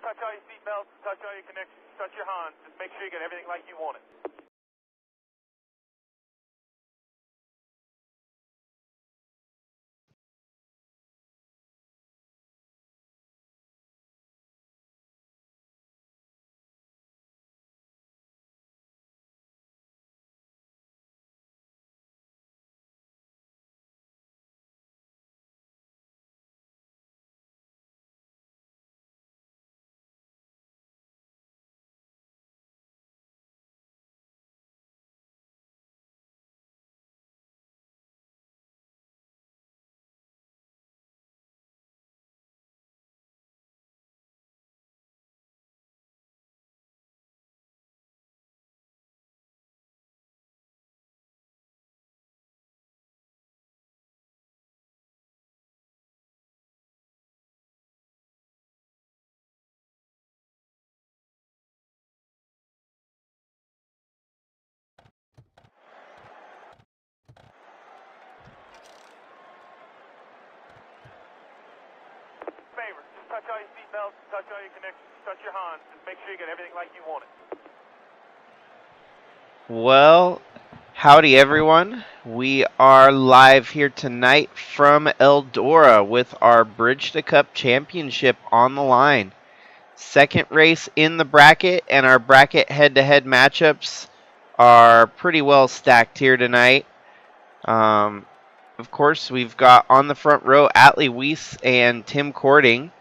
touch all your seatbelts, touch all your connections, touch your Hans. Just make sure you get everything like you want it. Favor, just touch all your seatbelts, touch all your connections, touch your Hans. Just make sure you get everything like you want it. Well, howdy everyone. We are live here tonight from Eldora with our Bridge to Cup Championship on the line. Second race in the bracket, and our bracket head-to-head matchups are pretty well stacked here tonight. Of course, we've got on the front row Atlee Weiss and Tim Cording.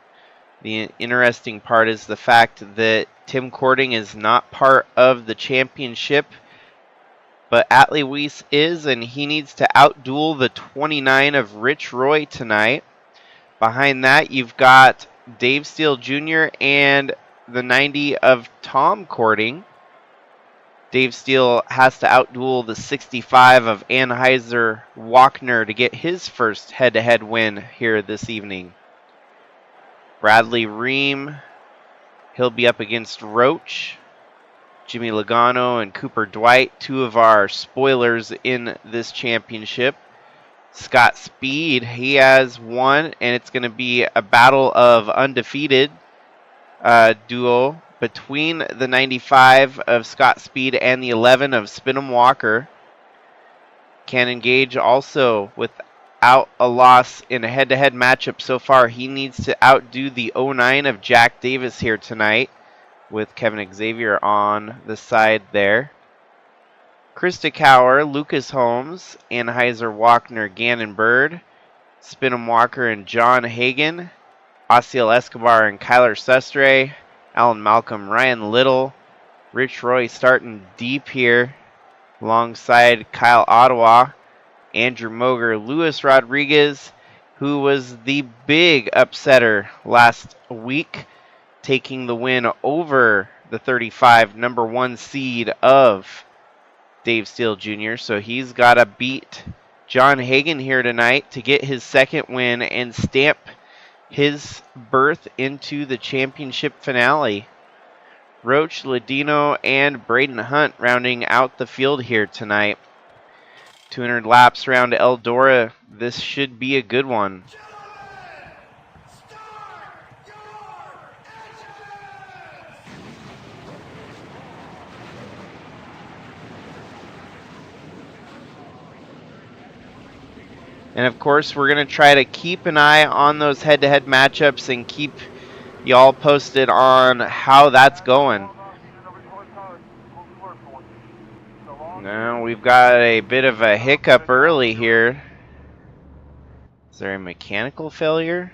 The interesting part is the fact that Tim Cording is not part of the championship, but Atlee Weiss is, and he needs to outduel the 29 of Rich Roy tonight. Behind that, you've got Dave Steele Jr. and the 90 of Tom Cording. Dave Steele has to outduel the 65 of Anheuser-Walkner to get his first head-to-head win here this evening. Bradley Ream, he'll be up against Roach. Jimmy Logano and Cooper Dwight, two of our spoilers in this championship. Scott Speed, he has won, and it's going to be a battle of undefeated duo between the 95 of Scott Speed and the 11 of Spinham Walker. Cannon Gage also without a loss in a head-to-head matchup so far. He needs to outdo the 09 of Jack Davis here tonight, with Kevin Xavier on the side there. Krista Cower, Lucas Holmes, Anheuser-Walkner, Gannon Bird, Spinham Walker and John Hagan, Osiel Escobar and Kyler Sestre, Alan Malcolm, Ryan Little, Rich Roy starting deep here alongside Kyle Ottawa, Andrew Moger, Luis Rodriguez, who was the big upsetter last week, taking the win over the 35 number 1 seed of Dave Steele Jr. So he's got to beat John Hagan here tonight to get his second win and stamp his berth into the championship finale. Roach, Ladino, and Braden Hunt rounding out the field here tonight. 200 laps around Eldora. This should be a good one. And of course, we're going to try to keep an eye on those head-to-head matchups and keep y'all posted on how that's going. Now, we've got a bit of a hiccup early here. Is there a mechanical failure?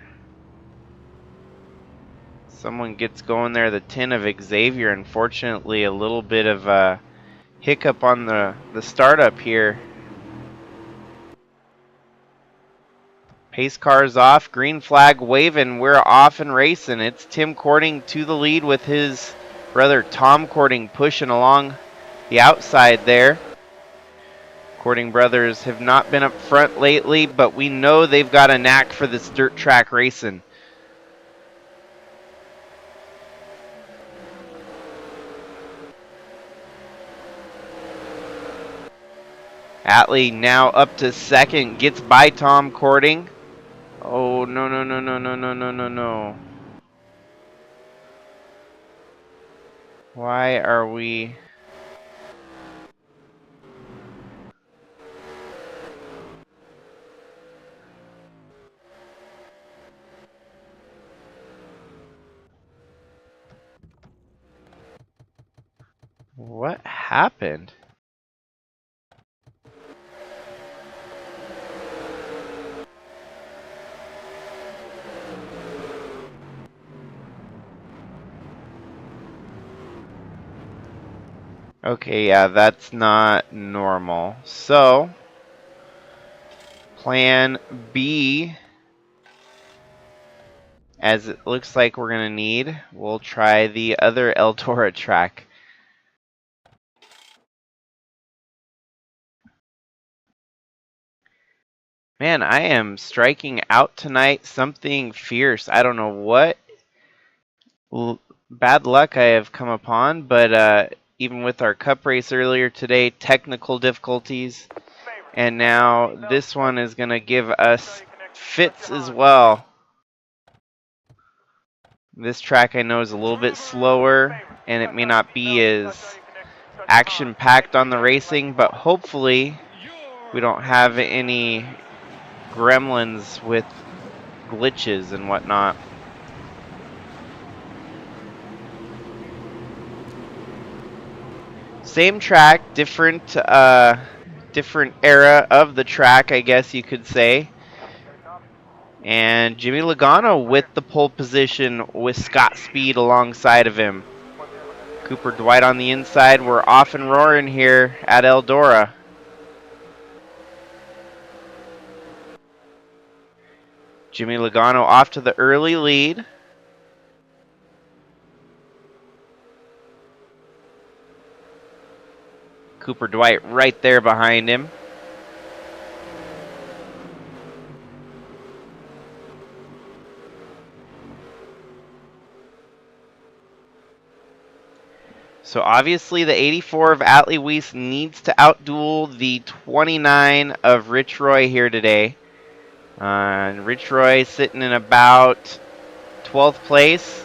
Someone gets going there, the 10 of Xavier. Unfortunately, a little bit of a hiccup on the startup here. Pace car's off, green flag waving, we're off and racing. It's Tim Cording to the lead with his brother Tom Cording pushing along the outside there. Cording brothers have not been up front lately, but we know they've got a knack for this dirt track racing. Atlee now up to second, gets by Tom Cording. Oh, no. Why are we... What happened? Okay, yeah, that's not normal. So, plan B, as it looks like we're going to need, we'll try the other Eldora track. Man, I am striking out tonight something fierce. I don't know what bad luck I have come upon, but even with our cup race earlier today, technical difficulties, and now this one is going to give us fits as well. This track I know is a little bit slower, and it may not be as action-packed on the racing, but hopefully we don't have any gremlins with glitches and whatnot. Same track, different era of the track, I guess you could say. And Jimmy Logano with the pole position with Scott Speed alongside of him. Cooper Dwight on the inside. We're off and roaring here at Eldora. Jimmy Logano off to the early lead. Cooper Dwight right there behind him. So obviously the 84 of Atlee Weiss needs to outduel the 29 of Rich Roy here today. Rich Roy sitting in about 12th place.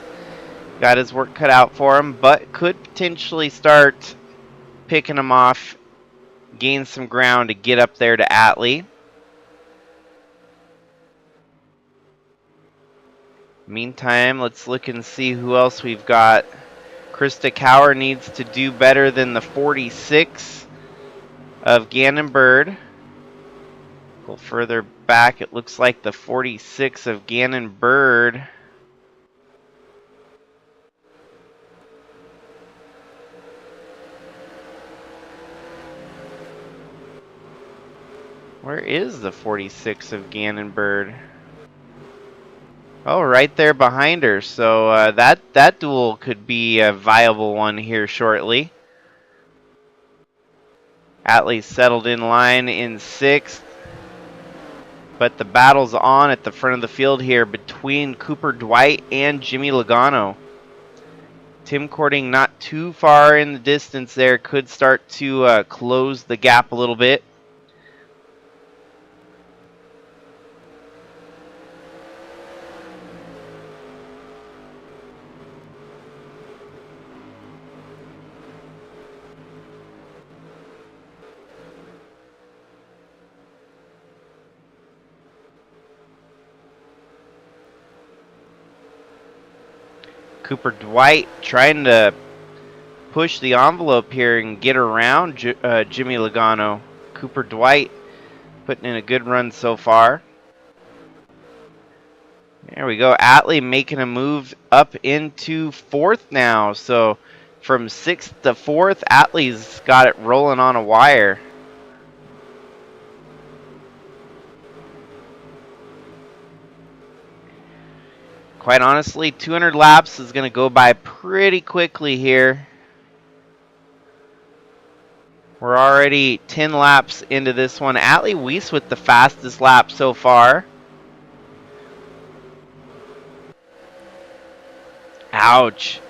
Got his work cut out for him, but could potentially start picking him off, gain some ground to get up there to Atlee. Meantime, let's look and see who else we've got. Krista Cower needs to do better than the 46 of Gannon Bird. Go further back, it looks like the 46 of Gannon Bird. Where is the 46 of Gannon Bird? Oh, right there behind her. So that duel could be a viable one here shortly. Atlee settled in line in 6th. But the battle's on at the front of the field here between Cooper Dwight and Jimmy Logano. Tim Courting not too far in the distance there. Could start to close the gap a little bit. Cooper Dwight trying to push the envelope here and get around Jimmy Logano. Cooper Dwight putting in a good run so far. There we go. Atlee making a move up into 4th now. So from 6th to 4th, Atlee's got it rolling on a wire. Quite honestly, 200 laps is going to go by pretty quickly here. We're already 10 laps into this one. Atlee Weiss with the fastest lap so far. Ouch.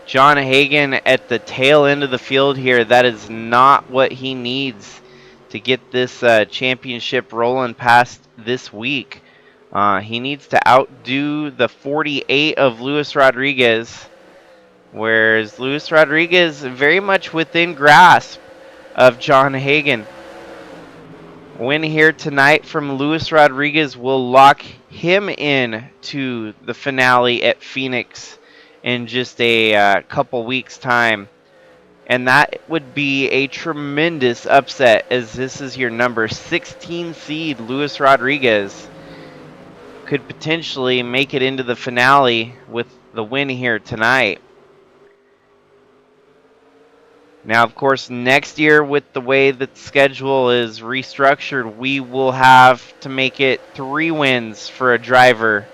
John Hagan at the tail end of the field here. That is not what he needs to get this championship rolling past this week. He needs to outdo the 48 of Luis Rodriguez. whereas Luis Rodriguez very much within grasp of John Hagen. Win here tonight from Luis Rodriguez will lock him in to the finale at Phoenix in just a couple weeks' time. And that would be a tremendous upset, as this is your number 16 seed, Luis Rodriguez. Could potentially make it into the finale with the win here tonight. Now, of course, next year, with the way that the schedule is restructured, we will have to make it 3 wins for a driver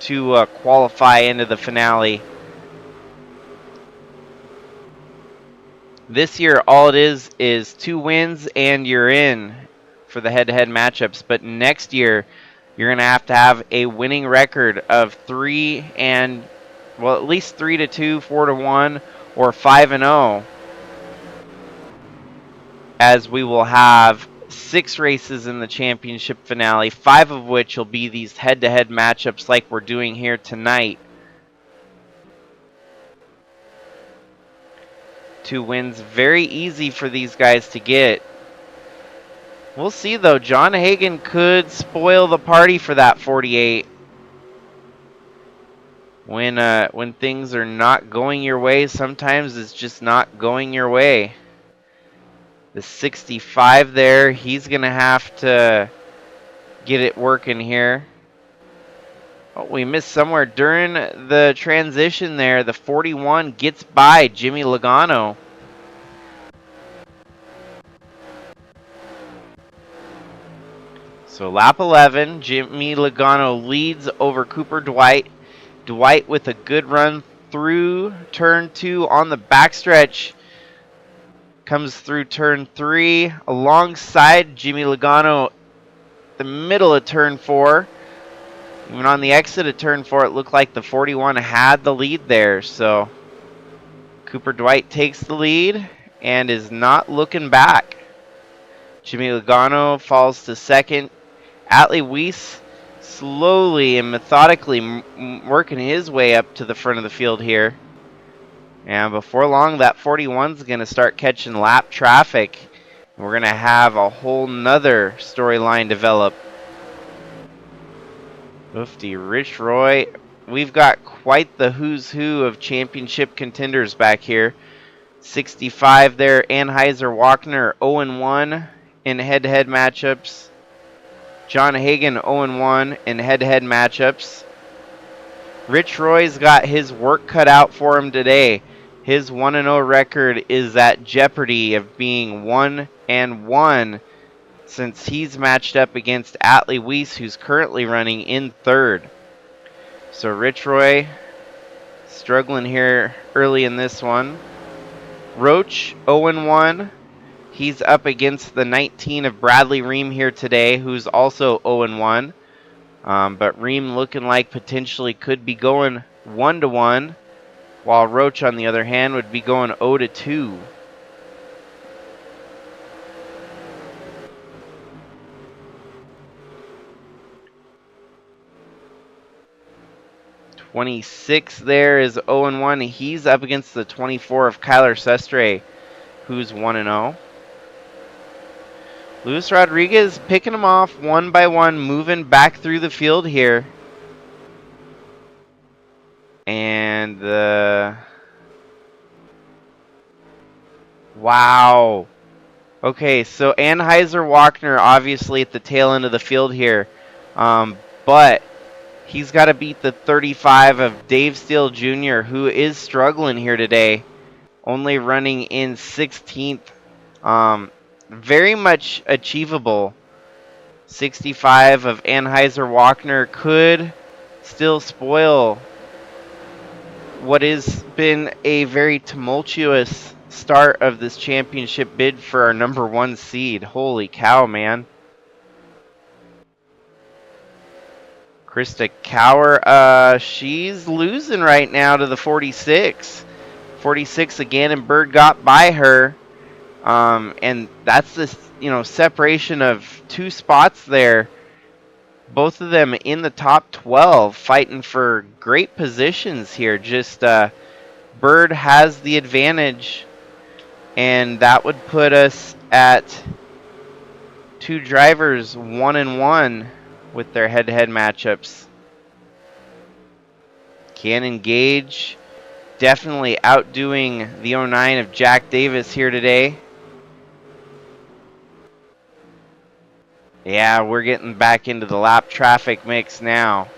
to qualify into the finale. This year, all it is 2 wins and you're in for the head-to-head matchups. But next year, you're going to have a winning record of 3 and, well, at least 3-2, 4-1, or 5-0. As we will have 6 races in the championship finale, 5 of which will be these head-to-head matchups like we're doing here tonight. 2 wins, very easy for these guys to get. We'll see, though. John Hagen could spoil the party for that 48. When things are not going your way, sometimes it's just not going your way. The 65 there, he's going to have to get it working here. Oh, we missed somewhere during the transition there. The 41 gets by Jimmy Logano. So lap 11, Jimmy Logano leads over Cooper Dwight. Dwight with a good run through turn 2 on the backstretch. Comes through turn 3 alongside Jimmy Logano, the middle of turn 4. Even on the exit of turn 4, it looked like the 41 had the lead there. So Cooper Dwight takes the lead and is not looking back. Jimmy Logano falls to second. Atlee Weiss slowly and methodically working his way up to the front of the field here. And before long, that 41 is going to start catching lap traffic. We're going to have a whole nother storyline develop. Oofty, Rich Roy. We've got quite the who's who of championship contenders back here. 65 there, Anheuser-Wagner 0-1 in head-to-head matchups. John Hagen 0-1 in head-to-head matchups. Rich Roy's got his work cut out for him today. His 1-0 record is at jeopardy of being 1-1 since he's matched up against Atlee Weiss, who's currently running in third. So Rich Roy struggling here early in this one. Roach 0-1. He's up against the 19 of Bradley Ream here today, who's also 0-1. But Ream looking like potentially could be going 1-1, while Roach, on the other hand, would be going 0-2. .26 there is 0-1. He's up against the 24 of Kyler Sestre, who's 1-0. Luis Rodriguez picking them off one by one, moving back through the field here. And wow. Okay, so Anheuser-Wagner obviously at the tail end of the field here. But he's got to beat the 35 of Dave Steele Jr., who is struggling here today. Only running in 16th. Very much achievable. 65 of Anheuser-Wagner could still spoil what has been a very tumultuous start of this championship bid for our number 1 seed. Holy cow, man. Krista Cower, she's losing right now to the 46. 46 again, and Bird got by her. And that's this, separation of 2 spots there. Both of them in the top 12, fighting for great positions here. Just Bird has the advantage, and that would put us at 2 drivers 1-1 with their head-to-head matchups. Cannon Gage definitely outdoing the 09 of Jack Davis here today. Yeah, we're getting back into the lap traffic mix now.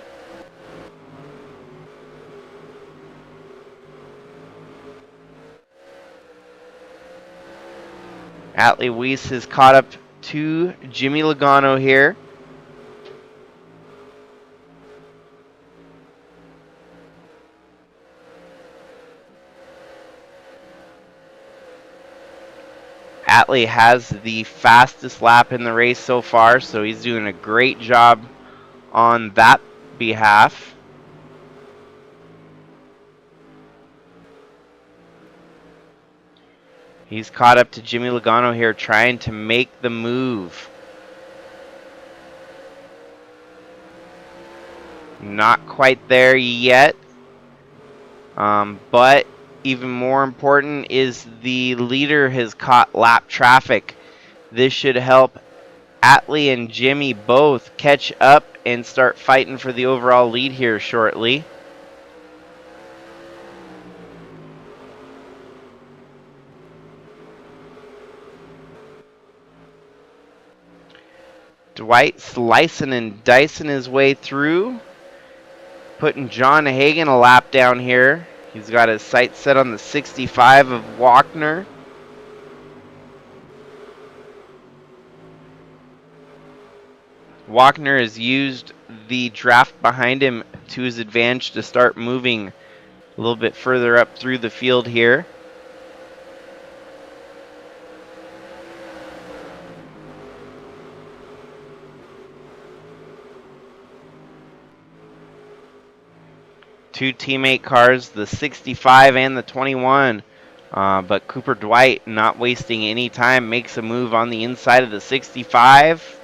Atlee Weiss has caught up to Jimmy Logano here. Atlee has the fastest lap in the race so far, so he's doing a great job on that behalf. He's caught up to Jimmy Logano here, trying to make the move. Not quite there yet, but even more important is the leader has caught lap traffic. This should help Atlee and Jimmy both catch up and start fighting for the overall lead here shortly. Dwight slicing and dicing his way through, putting John Hagan a lap down here. He's got his sights set on the 65 of Walkner. Walkner has used the draft behind him to his advantage to start moving a little bit further up through the field here. Two teammate cars, the 65 and the 21. But Cooper Dwight, not wasting any time, makes a move on the inside of the 65.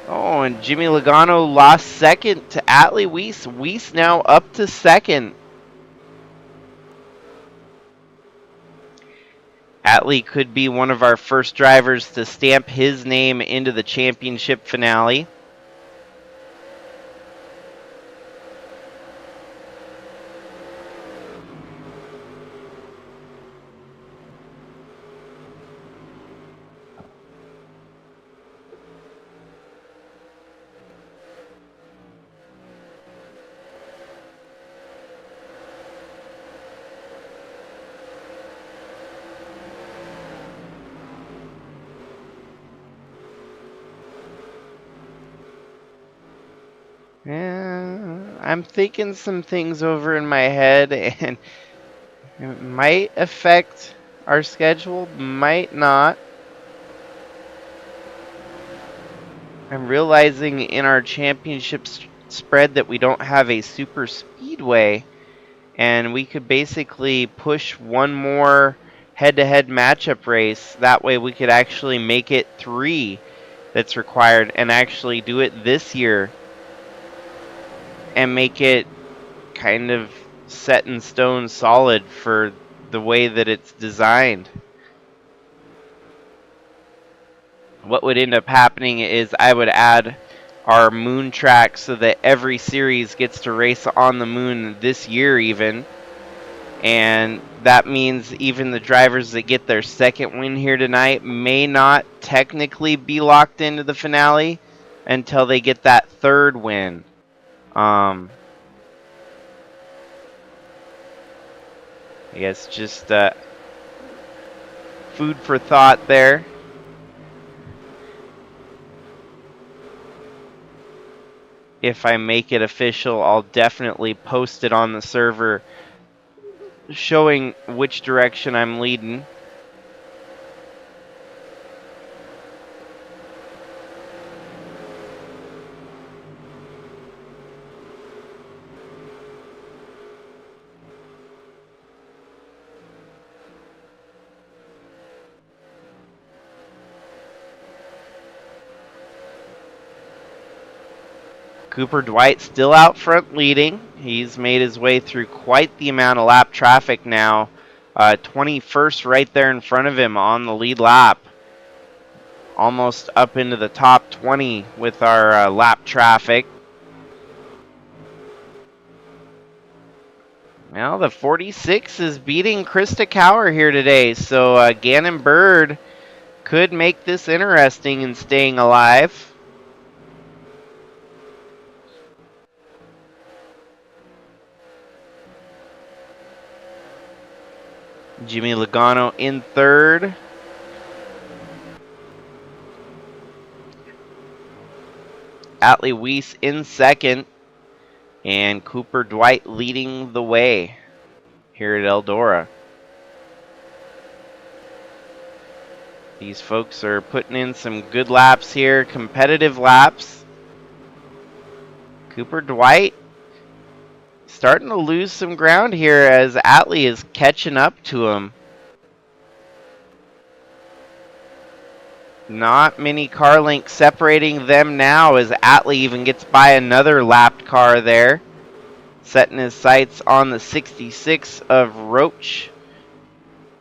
Oh, and Jimmy Logano lost second to Atlee Weiss. Weiss now up to second. Atlee could be one of our first drivers to stamp his name into the championship finale. Yeah, I'm thinking some things over in my head, and it might affect our schedule, might not. I'm realizing in our championship spread that we don't have a super speedway, and we could basically push one more head-to-head matchup race. That way we could actually make it 3 that's required and actually do it this year and make it kind of set in stone solid for the way that it's designed. What would end up happening is I would add our moon track so that every series gets to race on the moon this year even. And that means even the drivers that get their second win here tonight may not technically be locked into the finale until they get that third win. I guess just food for thought there. If I make it official, I'll definitely post it on the server showing which direction I'm leading. Cooper Dwight still out front leading. He's made his way through quite the amount of lap traffic now. 21st right there in front of him on the lead lap. Almost up into the top 20 with our lap traffic. Well, the 46 is beating Krista Cower here today, so Gannon Bird could make this interesting in staying alive. Jimmy Logano in third. Atlee Weiss in second. And Cooper Dwight leading the way here at Eldora. These folks are putting in some good laps here, competitive laps. Cooper Dwight starting to lose some ground here as Atlee is catching up to him. Not many car lengths separating them now as Atlee even gets by another lapped car there. Setting his sights on the 66 of Roach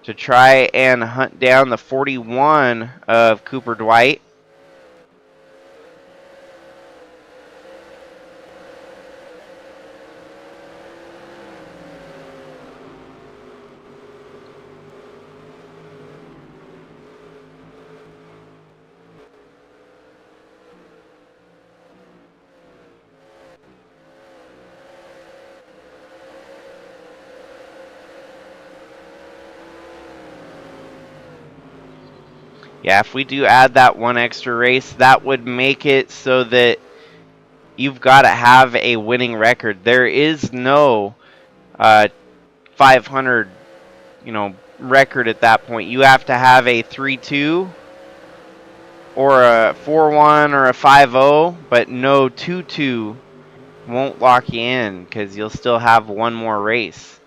to try and hunt down the 41 of Cooper Dwight. Yeah, if we do add that one extra race, that would make it so that you've got to have a winning record. There is no 500, record at that point. You have to have a 3-2 or a 4-1 or a 5-0, but no 2-2 won't lock you in because you'll still have one more race.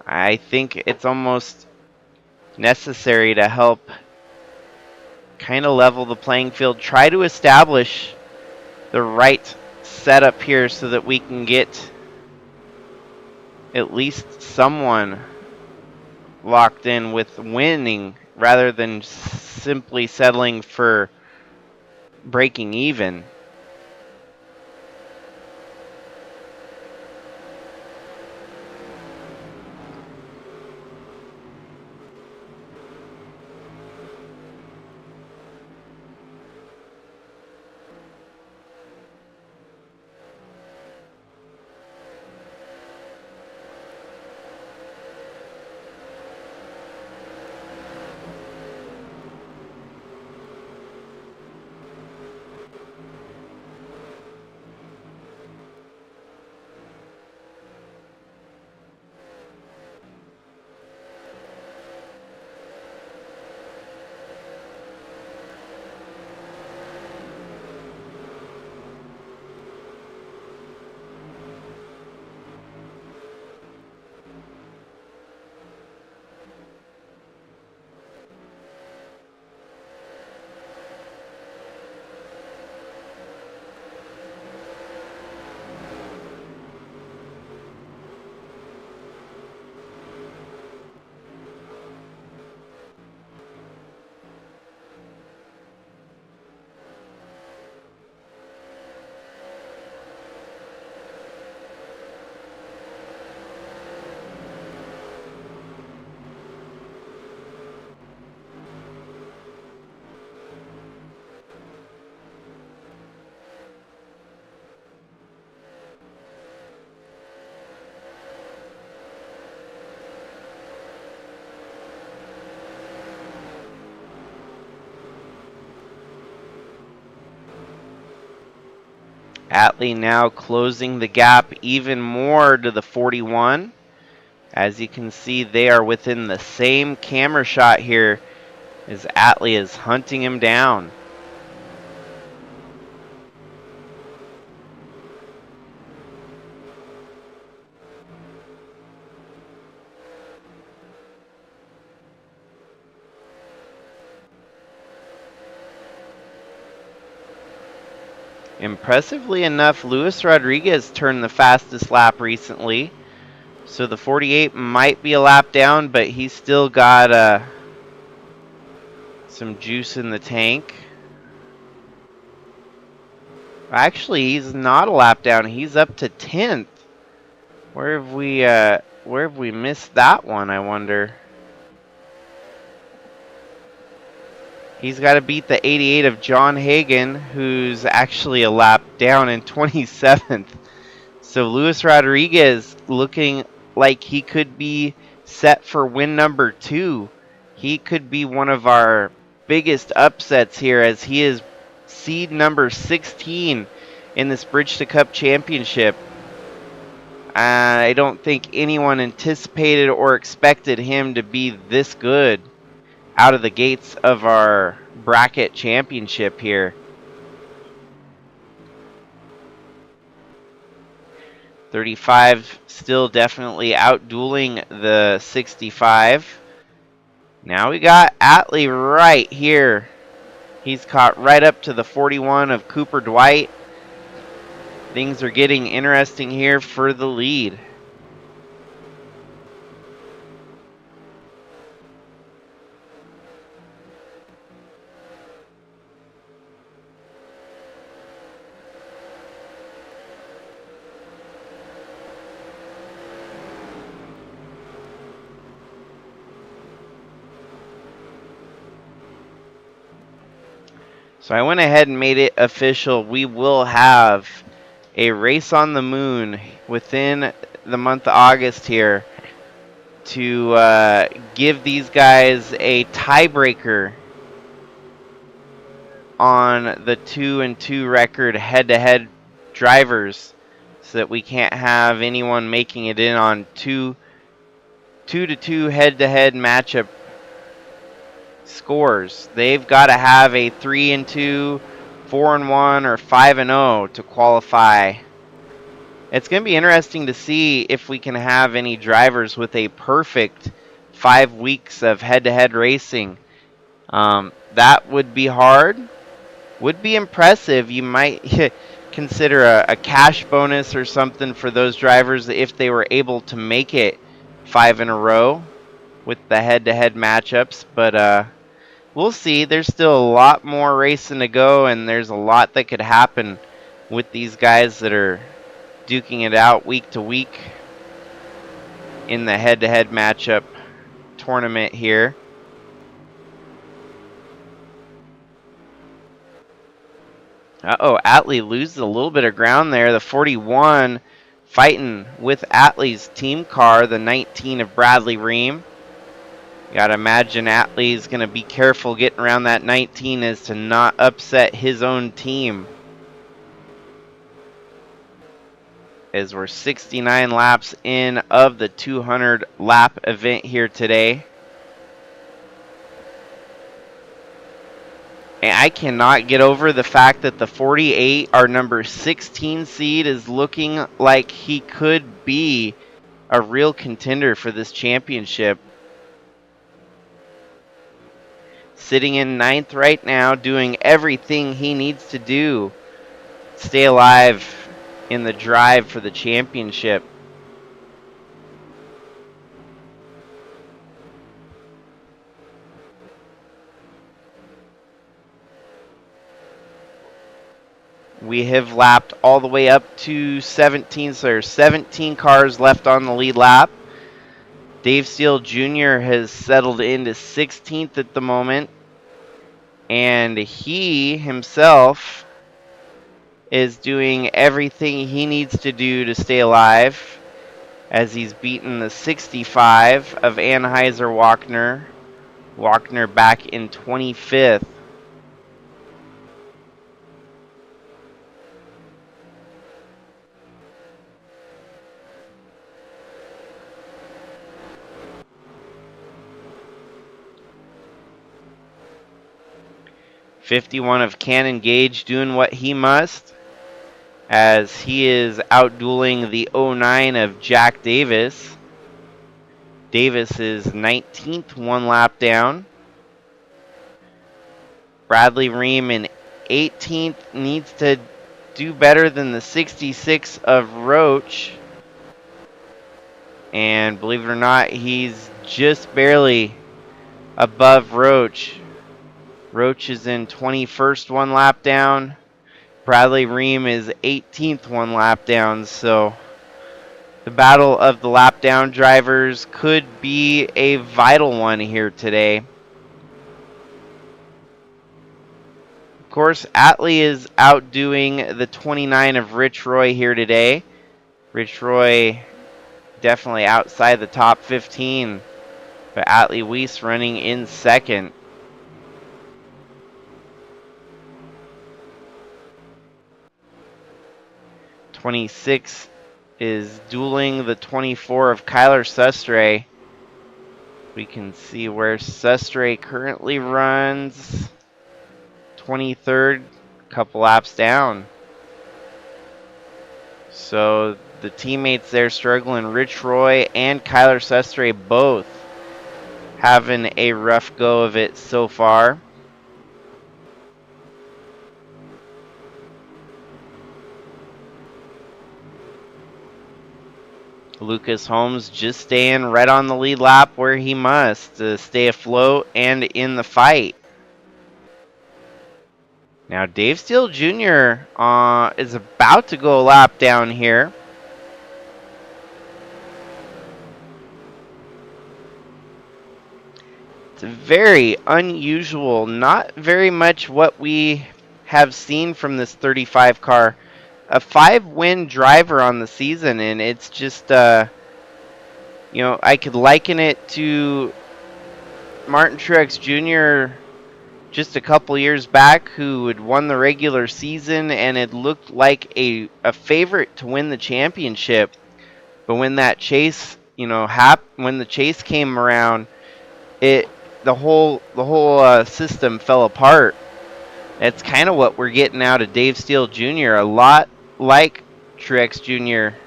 I think it's almost necessary to help kind of level the playing field, try to establish the right setup here so that we can get at least someone locked in with winning rather than simply settling for breaking even. Atlee now closing the gap even more to the 41. As you can see, they are within the same camera shot here as Atlee is hunting him down. Impressively enough, Luis Rodriguez turned the fastest lap recently. So the 48 might be a lap down, but he's still got some juice in the tank. Actually, he's not a lap down. He's up to 10th. Where have we missed that one, I wonder? He's got to beat the 88 of John Hagan, who's actually a lap down in 27th. So Luis Rodriguez looking like he could be set for win number 2. He could be one of our biggest upsets here, as he is seed number 16 in this Bridge to Cup Championship. I don't think anyone anticipated or expected him to be this good out of the gates of our bracket championship here. 35 still definitely outdueling the 65. Now we got Atlee right here. He's caught right up to the 41 of Cooper Dwight. Things are getting interesting here for the lead. So I went ahead and made it official. We will have a race on the moon within the month of August here to give these guys a tiebreaker on the 2-2 record head-to-head drivers, so that we can't have anyone making it in on 2-2 head-to-head matchup scores. They've got to have a 3-2, 4-1, or 5-0 to qualify. It's going to be interesting to see if we can have any drivers with a perfect 5 weeks of head-to-head racing. That would be hard. Would be impressive. You might consider a cash bonus or something for those drivers if they were able to make it 5 in a row with the head-to-head matchups. But we'll see. There's still a lot more racing to go, and there's a lot that could happen with these guys that are duking it out week to week in the head-to-head matchup tournament here. Atlee loses a little bit of ground there. The 41 fighting with Atlee's team car, the 19 of Bradley Ream. You gotta imagine Atlee's gonna be careful getting around that 19 as to not upset his own team. As we're 69 laps in of the 200 lap event here today. And I cannot get over the fact that the 48, our number 16 seed, is looking like he could be a real contender for this championship. Sitting in 9th right now, doing everything he needs to do to stay alive in the drive for the championship. We have lapped all the way up to 17, so there's 17 cars left on the lead lap. Dave Steele Jr. has settled into 16th at the moment, and he himself is doing everything he needs to do to stay alive, as he's beaten the 65 of Anheuser-Walkner. Walkner back in 25th. .51 of Cannon Gage doing what he must, as he is outdueling the 09 of Jack Davis. Davis is 19th, 1 lap down. Bradley Ream in 18th, needs to do better than the 66 of Roach. And believe it or not, he's just barely above Roach. Roach is in 21st, 1 lap down. Bradley Ream is 18th, 1 lap down. So the battle of the lap down drivers could be a vital one here today. Of course, Atlee is outdoing the 29 of Rich Roy here today. Rich Roy definitely outside the top 15, but Atlee Weiss running in second. '26 is dueling the 24 of Kyler Sustre. We can see where Sustre currently runs. 23rd, couple laps down. So the teammates there struggling. Rich Roy and Kyler Sustre both having a rough go of it so far. Lucas Holmes just staying right on the lead lap where he must to stay afloat and in the fight. Now Dave Steele Jr. Is about to go a lap down here. It's very unusual, not very much what we have seen from this 35 car. A 5-win driver on the season, and it's just, you know, I could liken it to Martin Truex Jr. just a couple years back, who had won the regular season and it looked like a favorite to win the championship. But when that chase, you know, when the chase came around, the whole system fell apart. That's kind of what we're getting out of Dave Steele Jr. A lot like Truex Jr.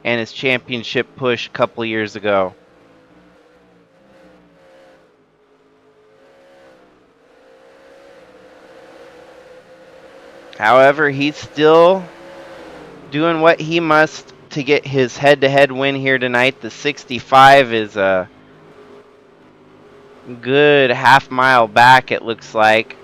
and his championship push a couple years ago. However, he's still doing what he must to get his head-to-head win here tonight. The 65 is a good half-mile back, it looks like.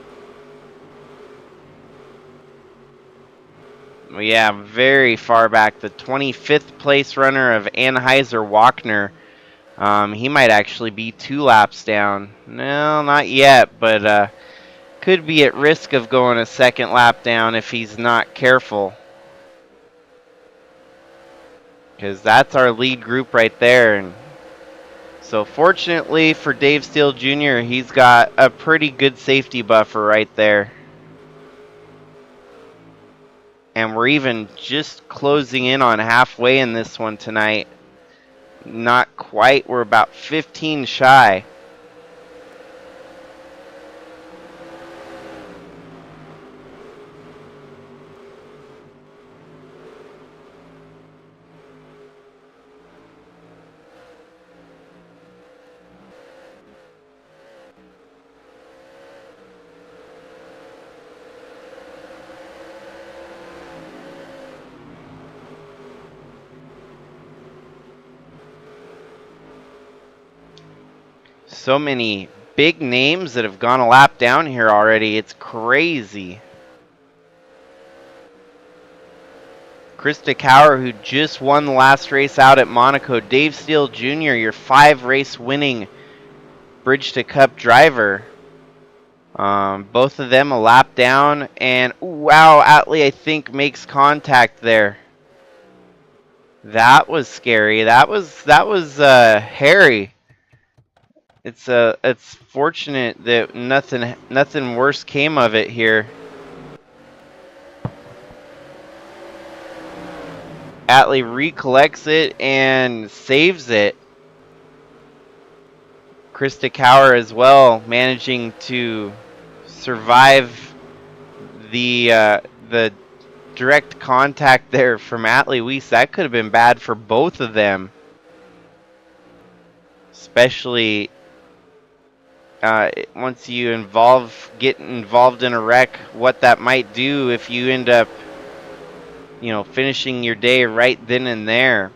Yeah, very far back. The 25th place runner of Anheuser-Wagner. He might actually be 2 laps down. No, not yet, but could be at risk of going a second lap down if he's not careful. Because that's our lead group right there. And so fortunately for Dave Steele Jr., he's got a pretty good safety buffer right there. And we're even just closing in on halfway in this one tonight. Not quite. We're about 15 shy. So many big names that have gone a lap down here already. It's crazy. Krista Cower, who just won the last race out at Monaco. Dave Steele Jr., your 5-race winning Bridge to Cup driver. Both of them a lap down. And wow, Atlee, I think, makes contact there. That was scary. That was hairy. It's fortunate that nothing worse came of it here. Atlee recollects it and saves it. Krista Cower as well, managing to survive the direct contact there from Atlee Weiss. That could have been bad for both of them, especially once you get involved in a wreck, what that might do if you end up, finishing your day right then and there.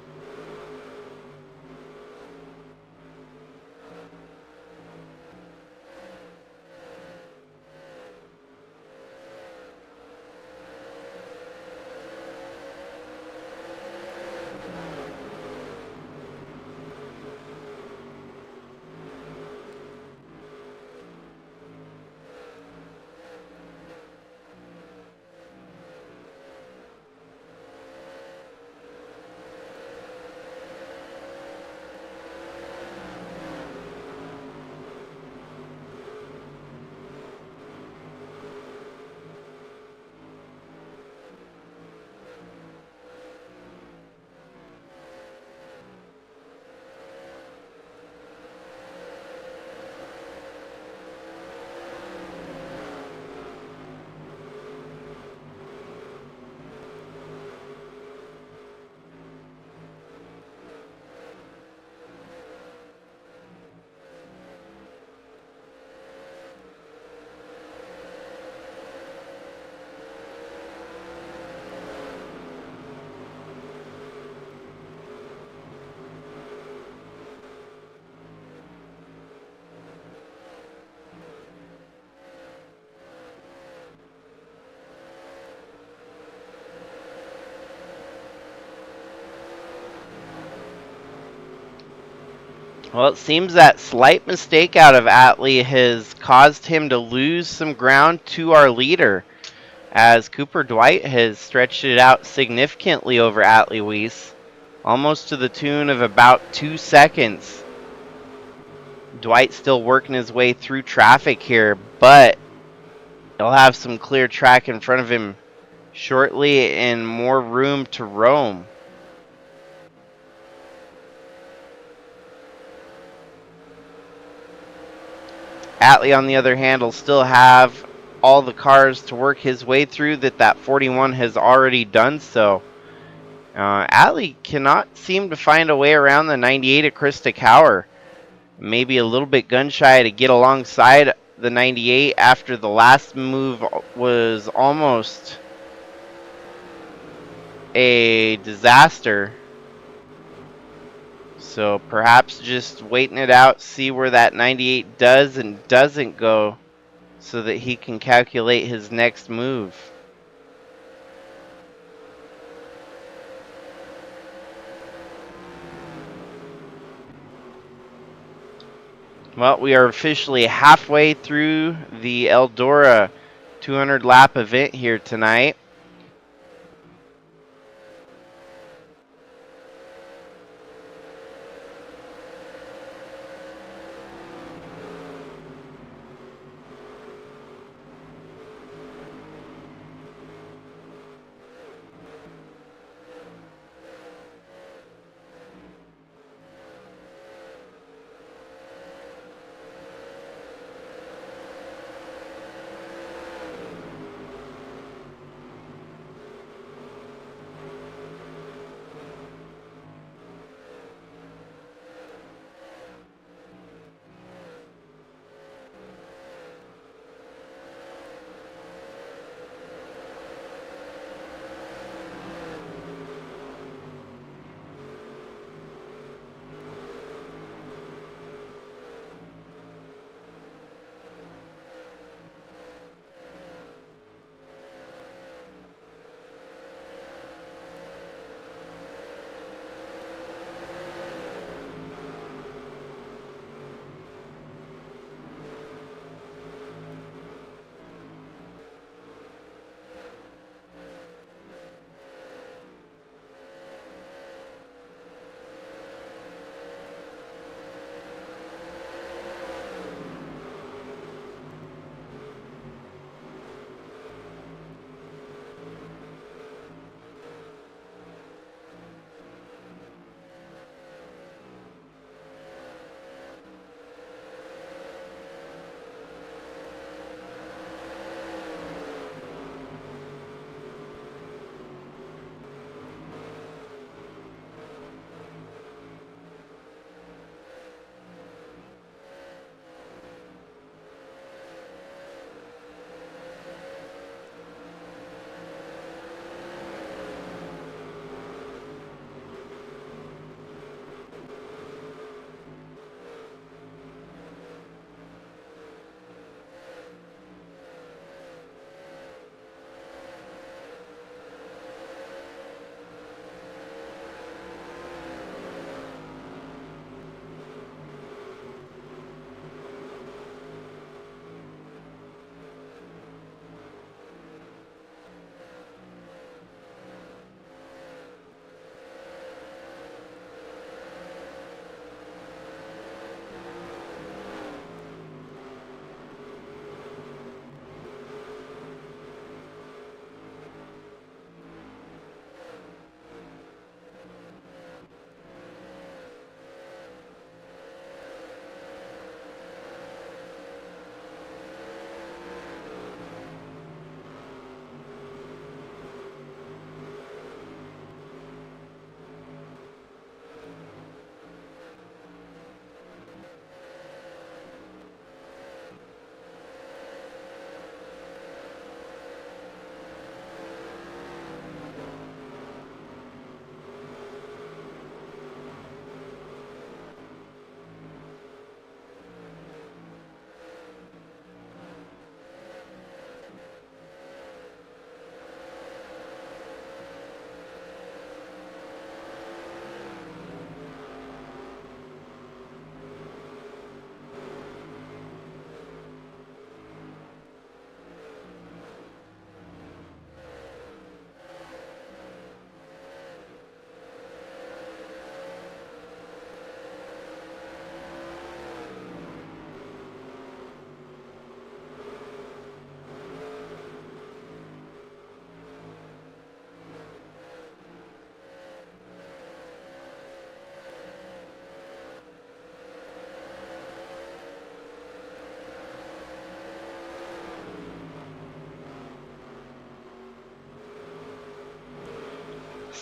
Well, it seems that slight mistake out of Atlee has caused him to lose some ground to our leader, as Cooper Dwight has stretched it out significantly over Atlee Weiss, almost to the tune of about 2 seconds. Dwight still working his way through traffic here, but he'll have some clear track in front of him shortly and more room to roam. Atlee, on the other hand, will still have all the cars to work his way through that 41 has already done so. Atlee cannot seem to find a way around the 98 at Krista Cower. Maybe a little bit gun shy to get alongside the 98 after the last move was almost a disaster. So perhaps just waiting it out, see where that 98 does and doesn't go, so that he can calculate his next move. Well, we are officially halfway through the Eldora 200 lap event here tonight.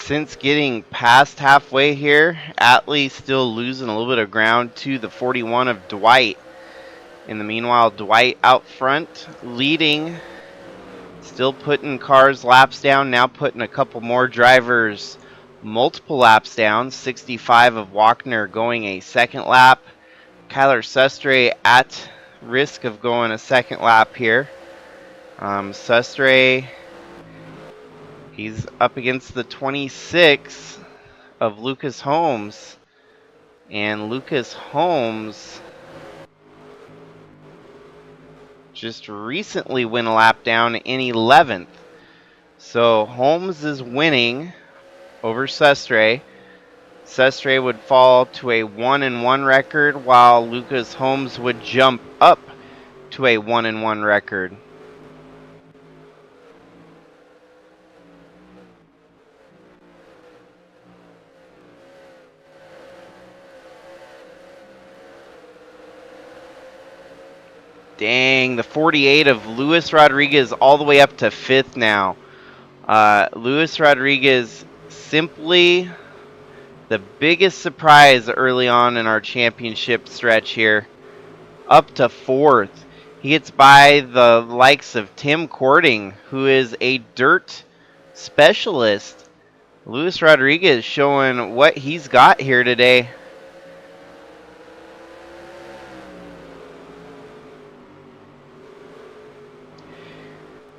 Since getting past halfway here, Atlee still losing a little bit of ground to the 41 of Dwight. In the meanwhile, Dwight out front, leading, still putting cars laps down, now putting a couple more drivers multiple laps down. 65 of Walkner going a second lap. Kyler Sustre at risk of going a second lap here. Sustre, he's up against the 26 of Lucas Holmes. And Lucas Holmes just recently went a lap down in 11th. So Holmes is winning over Sustre. Sustre would fall to a 1-1 record, while Lucas Holmes would jump up to a 1-1 record. Dang, the 48 of Luis Rodriguez all the way up to 5th now. Luis Rodriguez simply the biggest surprise early on in our championship stretch here. Up to 4th. He gets by the likes of Tim Courting, who is a dirt specialist. Luis Rodriguez showing what he's got here today.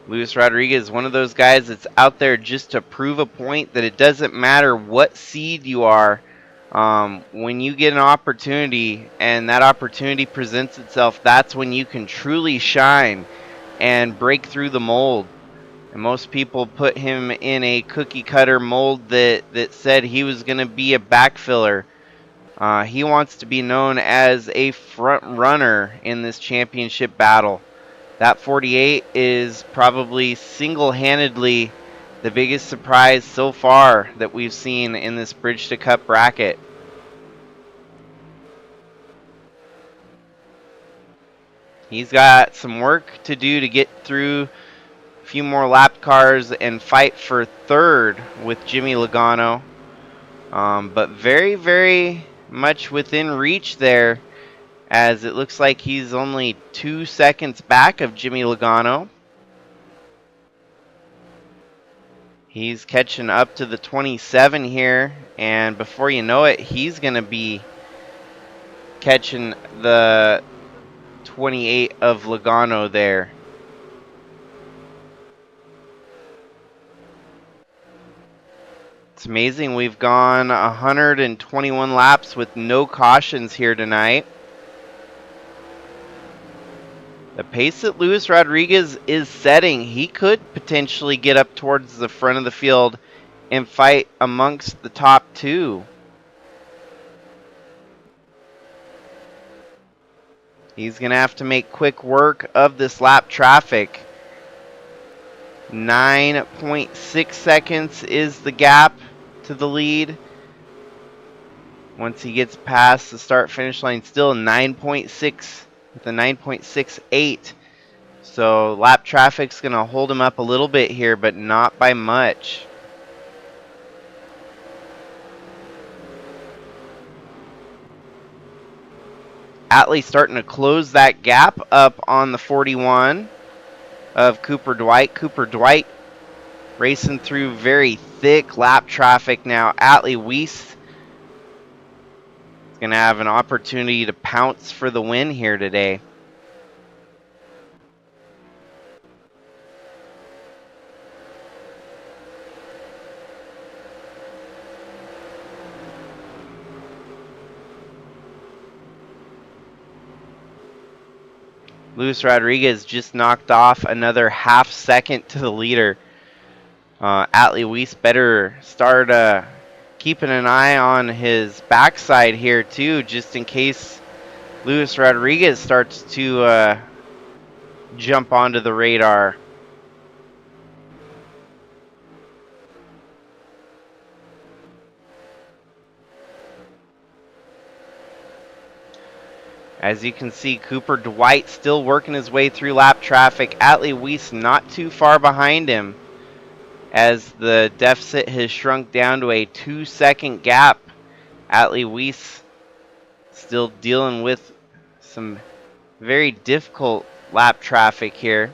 Luis Rodriguez, one of those guys that's out there just to prove a point that it doesn't matter what seed you are. When you get an opportunity and that opportunity presents itself, that's when you can truly shine and break through the mold. And most people put him in a cookie cutter mold that said he was going to be a backfiller. He wants to be known as a front runner in this championship battle. That 48 is probably single-handedly the biggest surprise so far that we've seen in this Bridge to Cup bracket. He's got some work to do to get through a few more lap cars and fight for 3rd with Jimmy Logano. But very, very much within reach there, as it looks like he's only 2 seconds back of Jimmy Logano. He's catching up to the 27 here, and before you know it, he's going to be catching the 28 of Logano there. It's amazing, we've gone 121 laps with no cautions here tonight. The pace that Luis Rodriguez is setting, he could potentially get up towards the front of the field and fight amongst the top 2. He's going to have to make quick work of this lap traffic. 9.6 seconds is the gap to the lead. Once he gets past the start-finish line, still 9.6 with a 9.68. So lap traffic's going to hold him up a little bit here, but not by much. Atlee starting to close that gap up on the 41 of Cooper Dwight. Cooper Dwight racing through very thick lap traffic now. Atlee Weiss is going to have an opportunity to pounce for the win here today. Luis Rodriguez just knocked off another half second to the leader. Atlee Weiss better start keeping an eye on his backside here too, just in case Luis Rodriguez starts to jump onto the radar. As you can see, Cooper Dwight still working his way through lap traffic. Atlee Weiss not too far behind him. as the deficit has shrunk down to a 2-second gap. Atlee Weiss still dealing with some very difficult lap traffic here.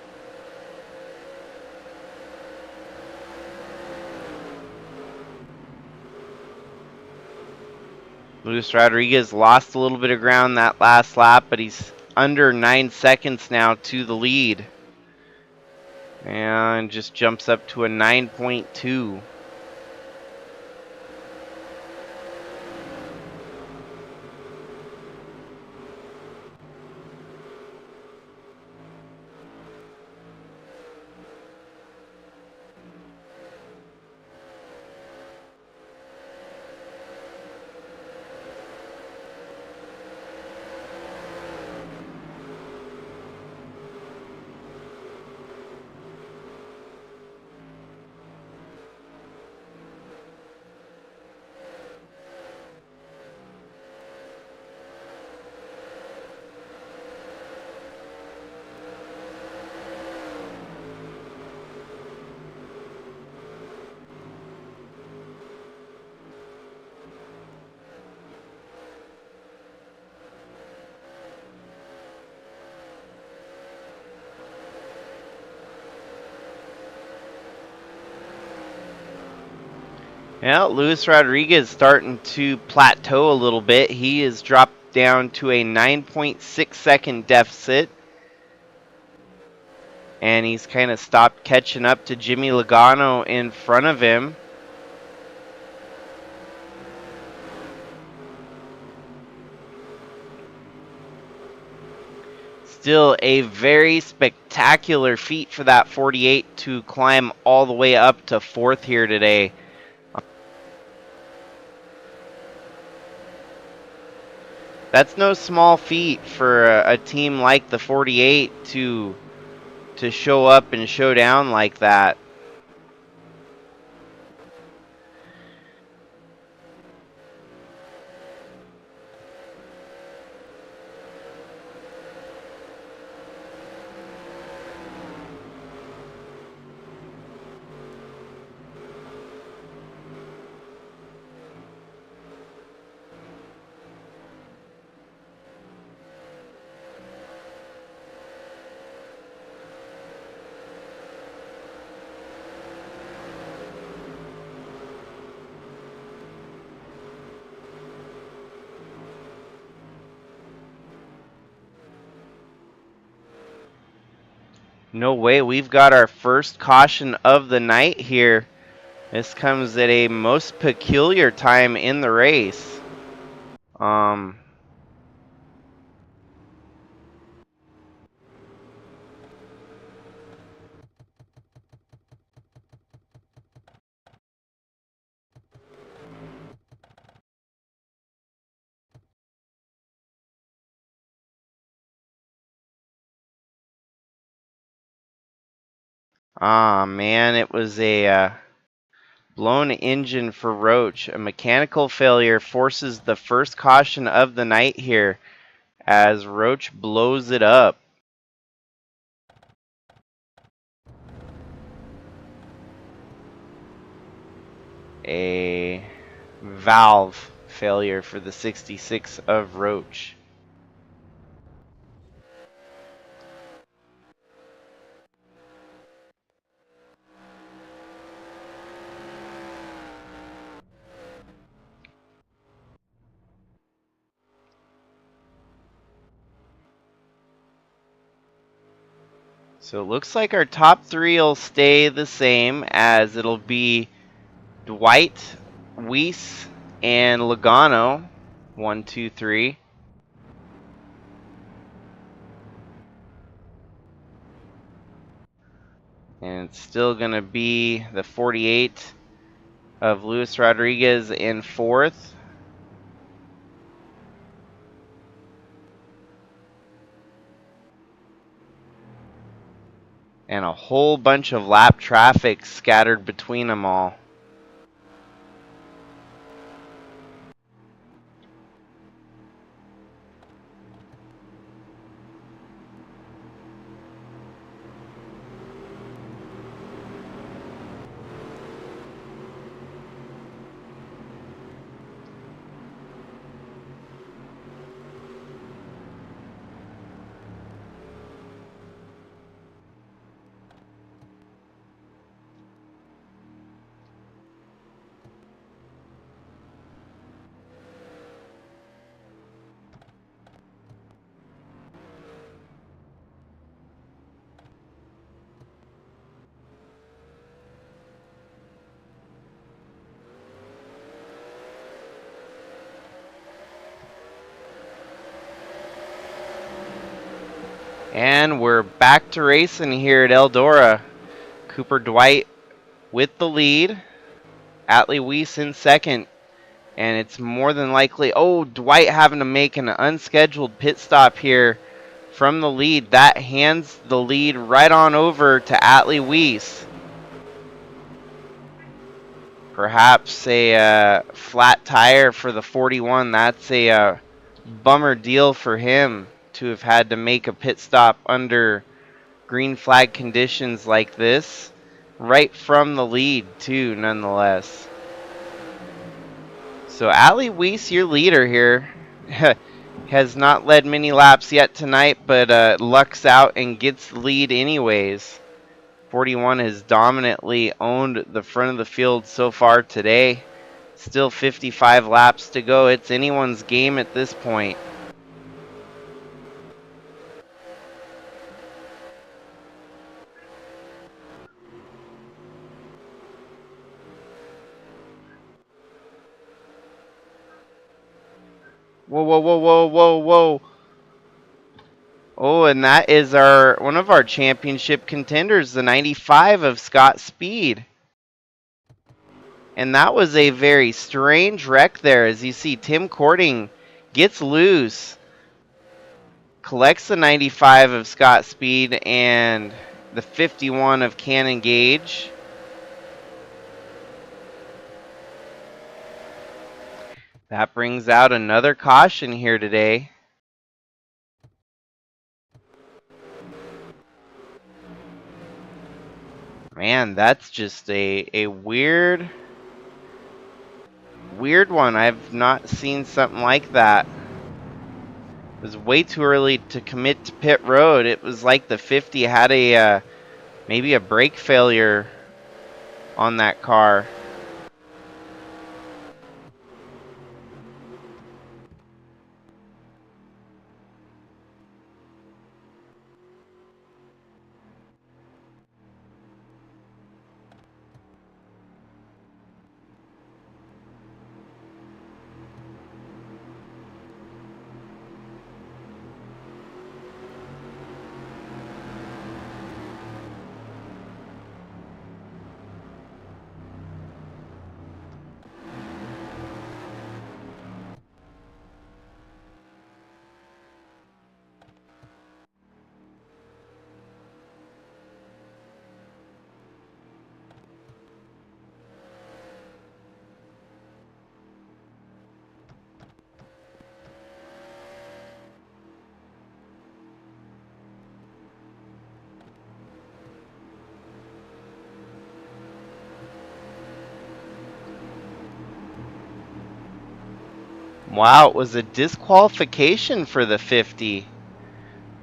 Luis Rodriguez lost a little bit of ground that last lap, but he's under 9 seconds now to the lead. And just jumps up to a 9.2. Yeah, Luis Rodriguez starting to plateau a little bit. He has dropped down to a 9.6 second deficit. And he's kind of stopped catching up to Jimmy Logano in front of him. Still a very spectacular feat for that 48 to climb all the way up to 4th here today. That's no small feat for a team like the 48 to show up and show down like that. No way, we've got our first caution of the night here. This comes at a most peculiar time in the race. Man, it was a blown engine for Roach. A mechanical failure forces the first caution of the night here as Roach blows it up. A valve failure for the 66 of Roach. So it looks like our top 3 will stay the same, as it'll be Dwight, Weiss, and Logano. 1, 2, 3. And it's still going to be the 48 of Luis Rodriguez in 4th. And a whole bunch of lap traffic scattered between them all. And we're back to racing here at Eldora. Cooper Dwight with the lead. Atlee Weiss in second. And it's more than likely, Dwight having to make an unscheduled pit stop here from the lead. That hands the lead right on over to Atlee Weiss. Perhaps a flat tire for the 41. That's a bummer deal for him to have had to make a pit stop under green flag conditions like this. Right from the lead, too, nonetheless. So Atlee Weiss, your leader here, has not led many laps yet tonight, but lucks out and gets the lead anyways. 41 has dominantly owned the front of the field so far today. Still 55 laps to go. It's anyone's game at this point. Whoa, whoa, whoa, whoa, whoa, whoa. Oh, and that is one of our championship contenders, the 95 of Scott Speed. And that was a very strange wreck there. As you see, Tim Courting gets loose, collects the 95 of Scott Speed and the 51 of Cannon Gage. That brings out another caution here today. Man, that's just a weird one. I've not seen something like that. It was way too early to commit to pit road. It was like the 50 had maybe a brake failure on that car. Wow, it was a disqualification for the 50.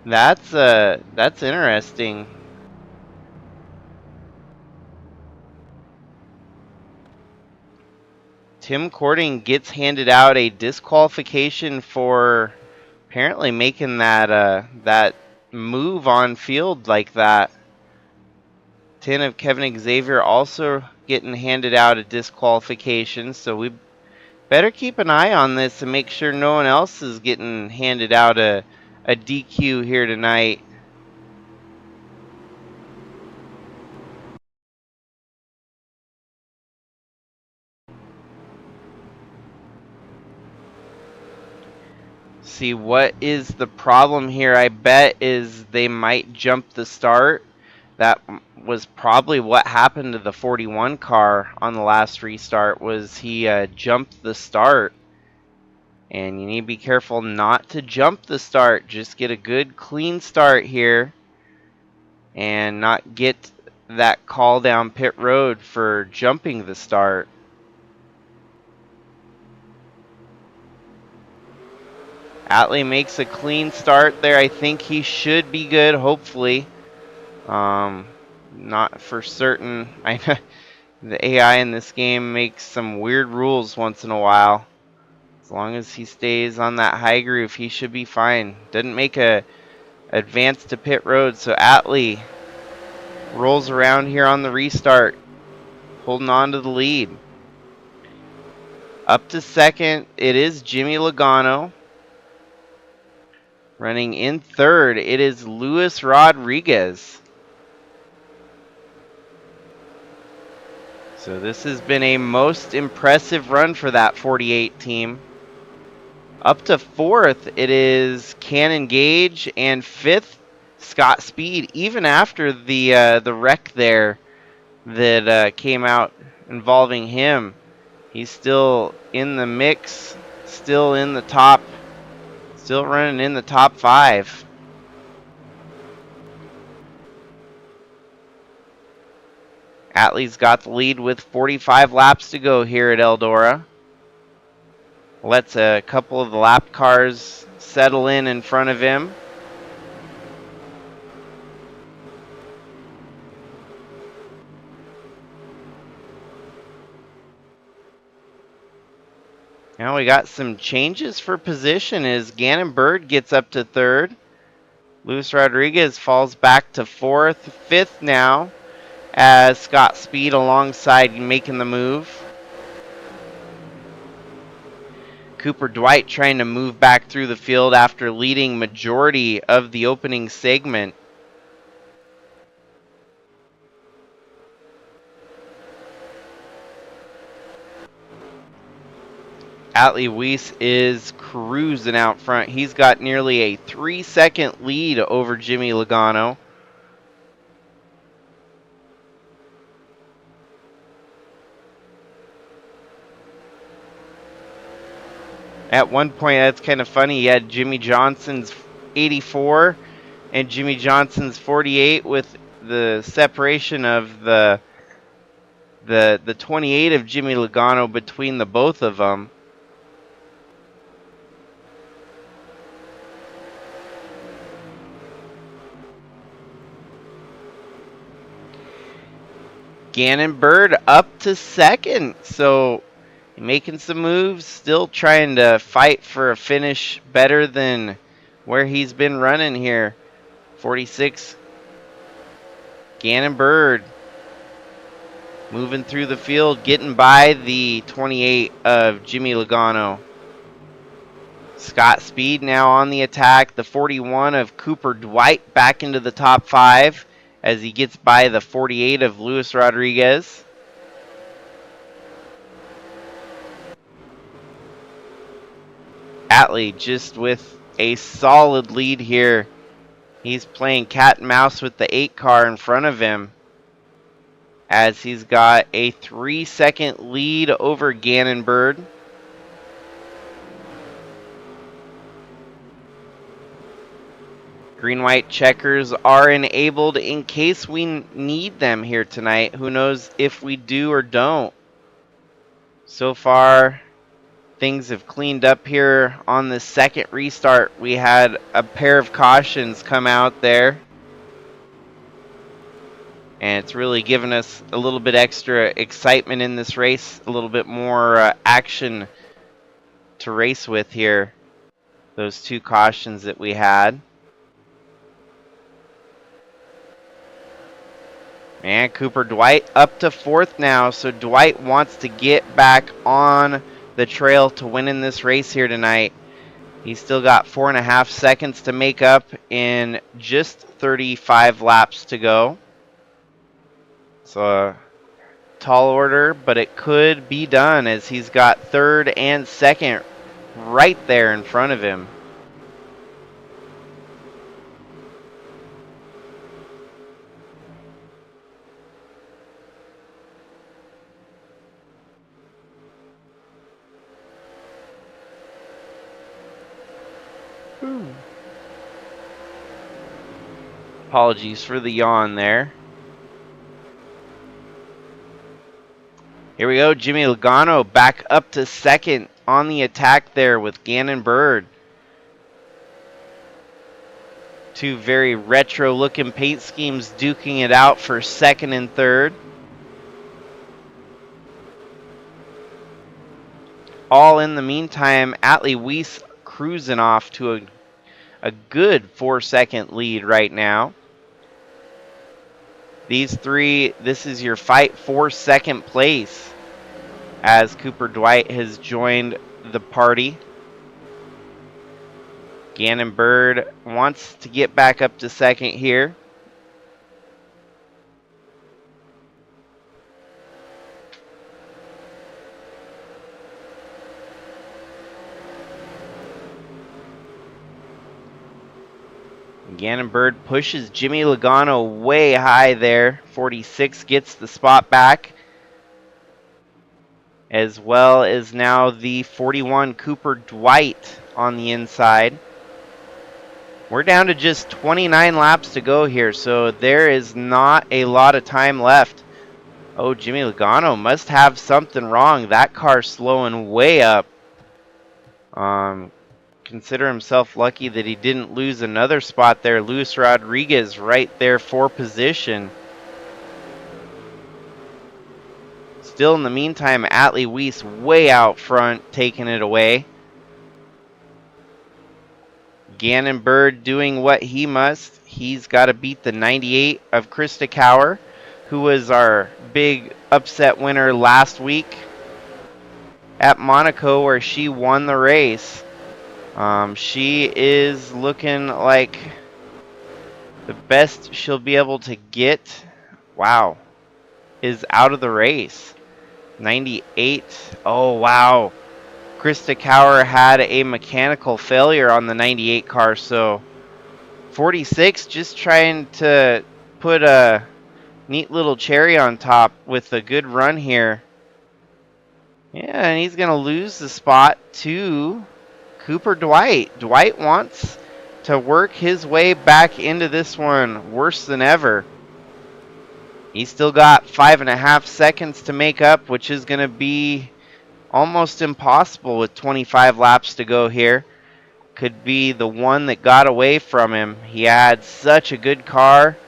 That's interesting. Tim Courting gets handed out a disqualification for apparently making that move on field like that. 10 of Kevin Xavier also getting handed out a disqualification, so we better keep an eye on this and make sure no one else is getting handed out a DQ here tonight. See, what is the problem here? I bet is they might jump the start. That was probably what happened to the 41 car on the last restart, was he jumped the start. And you need to be careful not to jump the start. Just get a good clean start here and not get that call down pit road for jumping the start. Atlee makes a clean start there. I think he should be good, hopefully. Not for certain. The AI in this game makes some weird rules once in a while. As long as he stays on that high groove, he should be fine. Didn't make a advance to pit road, so Atlee rolls around here on the restart, holding on to the lead. Up to second, it is Jimmy Logano. Running in third, it is Luis Rodriguez. So this has been a most impressive run for that 48 team. Up to fourth, it is Cannon Gage, and fifth, Scott Speed. Even after the wreck there that came out involving him, he's still in the mix, still in the top, still running in the top 5. Atlee's got the lead with 45 laps to go here at Eldora. Lets a couple of the lap cars settle in front of him. Now we got some changes for position as Gannon Bird gets up to third. Luis Rodriguez falls back to fourth. Fifth now as Scott Speed alongside making the move. Cooper Dwight trying to move back through the field after leading majority of the opening segment. Atlee Weiss is cruising out front. He's got nearly a 3-second lead over Jimmy Logano. At one point, that's kind of funny, you had Jimmy Johnson's 84 and Jimmy Johnson's 48 with the separation of the 28 of Jimmy Logano between the both of them. Gannon Bird up to second, so making some moves, still trying to fight for a finish better than where he's been running here. 46, Gannon Bird moving through the field, getting by the 28 of Jimmy Logano. Scott Speed now on the attack, the 41 of Cooper Dwight back into the top 5 as he gets by the 48 of Luis Rodriguez. Atlee just with a solid lead here. He's playing cat and mouse with the 8 car in front of him as he's got a 3-second lead over Gannon Bird. Green-white checkers are enabled in case we need them here tonight. Who knows if we do or don't. So far, things have cleaned up here on the second restart. We had a pair of cautions come out there, and it's really given us a little bit extra excitement in this race, a little bit more action to race with here. Those 2 cautions that we had. And Cooper Dwight up to 4th now, so Dwight wants to get back on the trail to win in this race here tonight. He's still got 4.5 seconds to make up in just 35 laps to go. So a tall order, but it could be done as he's got 3rd and 2nd right there in front of him. Apologies for the yawn there. Here we go, Jimmy Logano back up to 2nd on the attack there with Gannon Bird. 2 very retro looking paint schemes duking it out for 2nd and 3rd. All in the meantime, Atlee Weiss cruising off to a good 4-second lead right now. These 3, this is your fight for 2nd place as Cooper Dwight has joined the party. Gannon Bird wants to get back up to second here. Gannon Bird pushes Jimmy Logano way high there. 46 gets the spot back, as well as now the 41 Cooper Dwight on the inside. We're down to just 29 laps to go here, so there is not a lot of time left. Oh, Jimmy Logano must have something wrong. That car's slowing way up. Consider himself lucky that he didn't lose another spot there. Luis Rodriguez right there for position. Still in the meantime, Atlee Weiss way out front, taking it away. Gannon Bird doing what he must. He's got to beat the 98 of Krista Cower, who was our big upset winner last week at Monaco, where she won the race. She is looking like the best she'll be able to get. Wow. Is out of the race. 98. Oh, wow. Krista Cower had a mechanical failure on the 98 car, so 46 just trying to put a neat little cherry on top with a good run here. Yeah, and he's going to lose the spot to Cooper Dwight. Dwight wants to work his way back into this one worse than ever. He's still got 5.5 seconds to make up, which is going to be almost impossible with 25 laps to go here. Could be the one that got away from him. He had such a good car.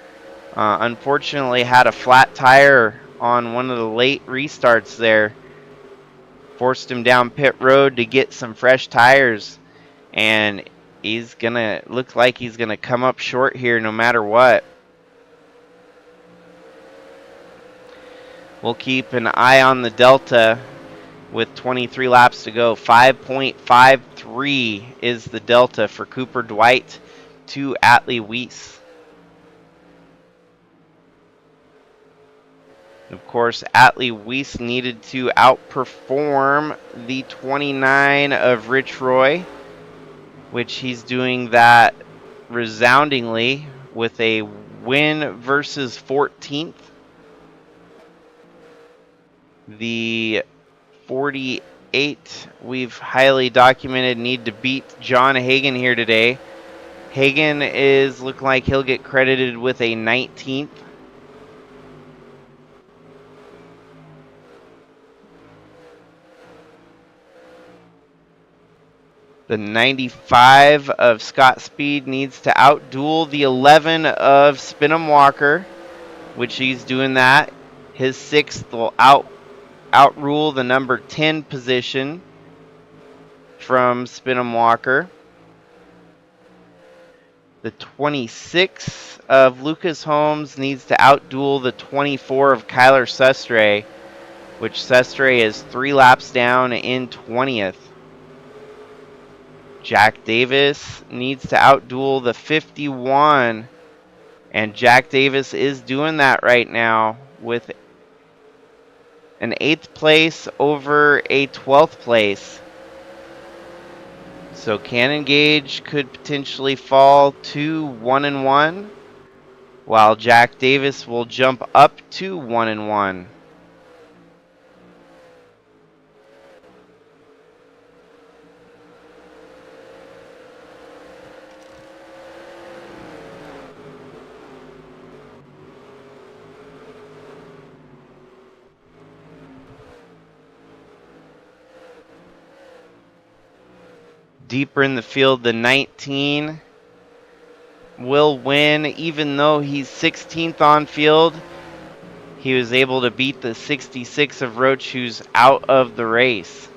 Unfortunately had a flat tire on one of the late restarts there. Forced him down pit road to get some fresh tires. And he's going to look like he's going to come up short here no matter what. We'll keep an eye on the Delta with 23 laps to go. 5.53 is the Delta for Cooper Dwight to Atlee Weiss. Of course, Atlee Weiss needed to outperform the 29 of Rich Roy, which he's doing that resoundingly with a win versus 14th. The 48 we've highly documented need to beat John Hagan here today. Hagan is looking like he'll get credited with a 19th. The 95 of Scott Speed needs to outduel the 11 of Spinham Walker, which he's doing that. His 6th will outrule the number 10 position from Spinham Walker. The 26 of Lucas Holmes needs to outduel the 24 of Kyler Sestre, which Sestre is 3 laps down in 20th. Jack Davis needs to outduel the 51, and Jack Davis is doing that right now with an 8th place over a 12th place. So Cannon Gage could potentially fall to 1-1, while Jack Davis will jump up to 1-1. Deeper in the field, the 19 will win, even though he's 16th on field. He was able to beat the 66 of Roach, who's out of the race.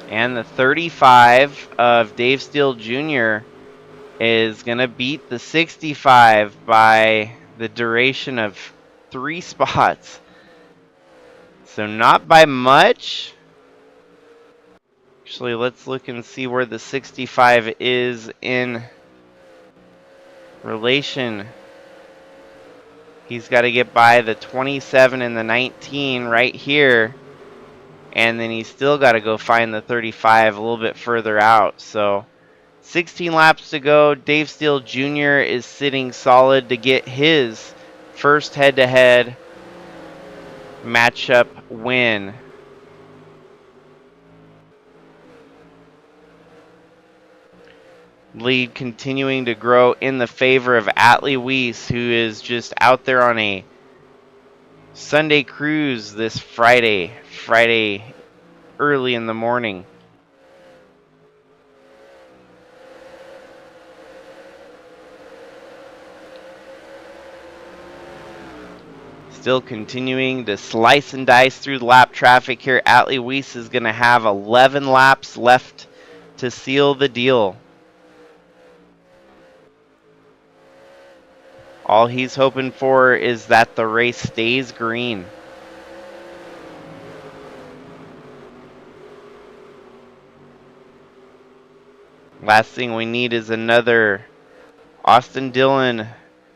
And the 35 of Dave Steele Jr. is going to beat the 65 by the duration of 3 spots. So not by much. Actually, let's look and see where the 65 is in relation. He's got to get by the 27 and the 19 right here. And then he's still got to go find the 35 a little bit further out. So 16 laps to go. Dave Steele Jr. is sitting solid to get his first head-to-head matchup win. Lead continuing to grow in the favor of Atlee Weiss, who is just out there on a Sunday cruise this Friday early in the morning. Still continuing to slice and dice through the lap traffic here. Atlee Weiss is going to have 11 laps left to seal the deal. All he's hoping for is that the race stays green. Last thing we need is another Austin Dillon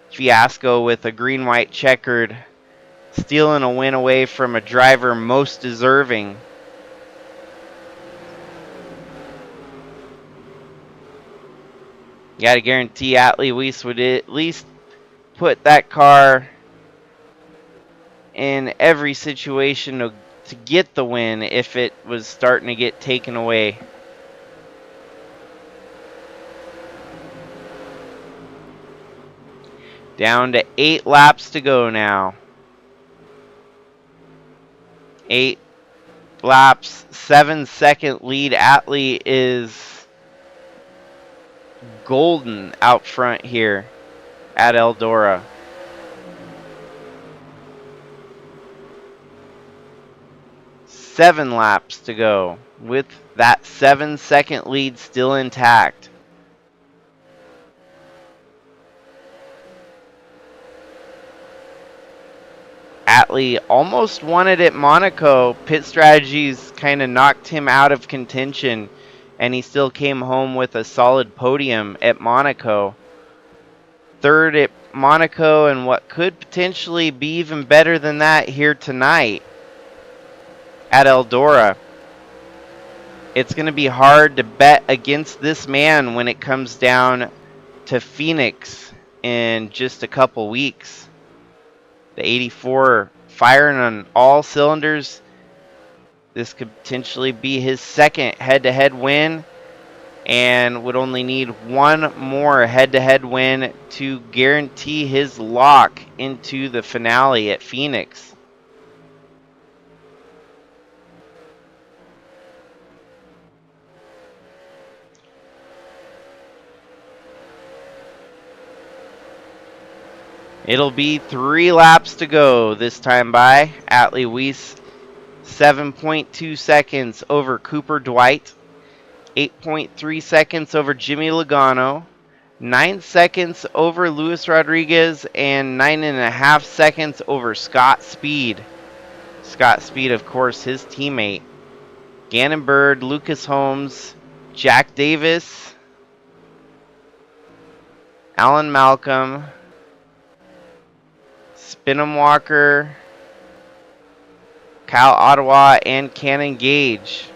fiasco with a green-white checkered, stealing a win away from a driver most deserving. You got to guarantee Atlee Weiss would at least put that car in every situation to get the win if it was starting to get taken away. Down to 8 laps to go now. 8 laps, 7-second lead. Atlee is golden out front here at Eldora. Seven laps to go with that 7-second lead still intact. Atlee almost won it at Monaco. Pit strategies kind of knocked him out of contention, and he still came home with a solid podium at Monaco. Third at Monaco, and what could potentially be even better than that here tonight at Eldora. It's going to be hard to bet against this man when it comes down to Phoenix in just a couple weeks. The 84 firing on all cylinders. This could potentially be his second head-to-head win, and would only need one more head-to-head win to guarantee his lock into the finale at Phoenix. It'll be 3 laps to go this time by. Atlee Weiss, 7.2 seconds over Cooper Dwight, 8.3 seconds over Jimmy Logano, 9 seconds over Luis Rodriguez, and 9.5 seconds over Scott Speed. Scott Speed, of course, his teammate. Gannon Bird, Lucas Holmes, Jack Davis, Alan Malcolm, Spinham Walker, Kyle Ottawa, and Cannon Gage.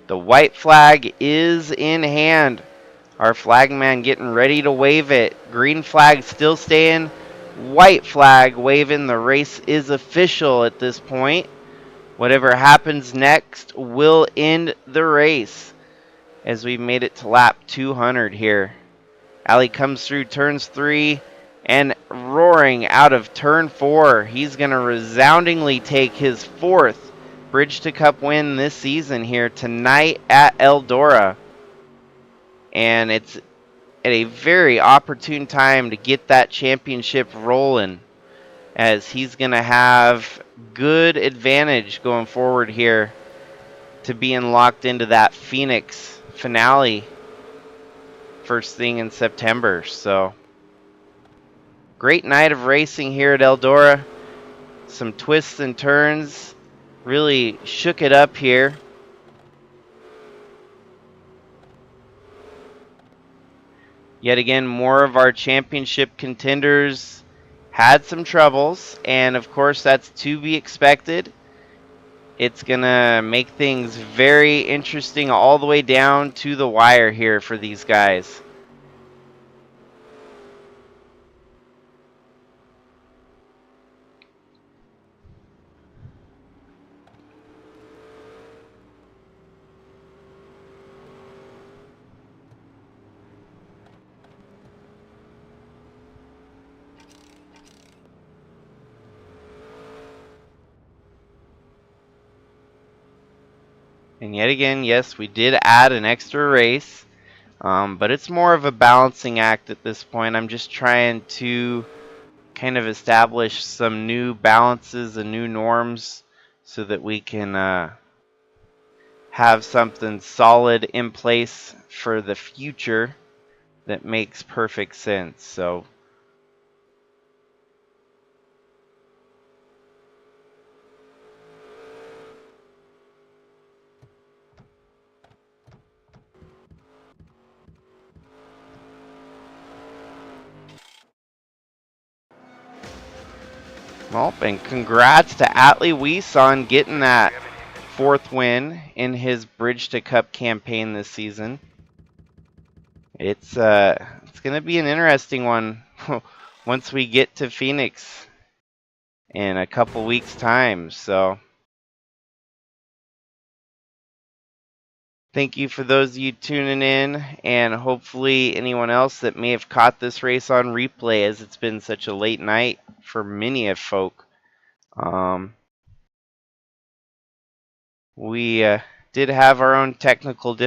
The white flag is in hand. Our flagman getting ready to wave it. Green flag still staying. White flag waving. The race is official at this point. Whatever happens next will end the race as we made it to lap 200 here. Atlee comes through turns 3 and roaring out of turn 4. He's going to resoundingly take his 4th Bridge to Cup win this season here tonight at Eldora. And it's at a very opportune time to get that championship rolling, as he's going to have good advantage going forward here to being locked into that Phoenix finale first thing in September. So great night of racing here at Eldora. Some twists and turns, really shook it up here. Yet again, more of our championship contenders had some troubles, and of course that's to be expected. It's going to make things very interesting all the way down to the wire here for these guys. And yet again, yes, we did add an extra race, but it's more of a balancing act at this point. I'm just trying to kind of establish some new balances and new norms so that we can have something solid in place for the future that makes perfect sense. So well, and congrats to Atlee Weiss on getting that 4th win in his Bridge to Cup campaign this season. It's going to be an interesting one once we get to Phoenix in a couple weeks' time. So thank you for those of you tuning in, and hopefully anyone else that may have caught this race on replay, as it's been such a late night for many of folk. We did have our own technical difficulties.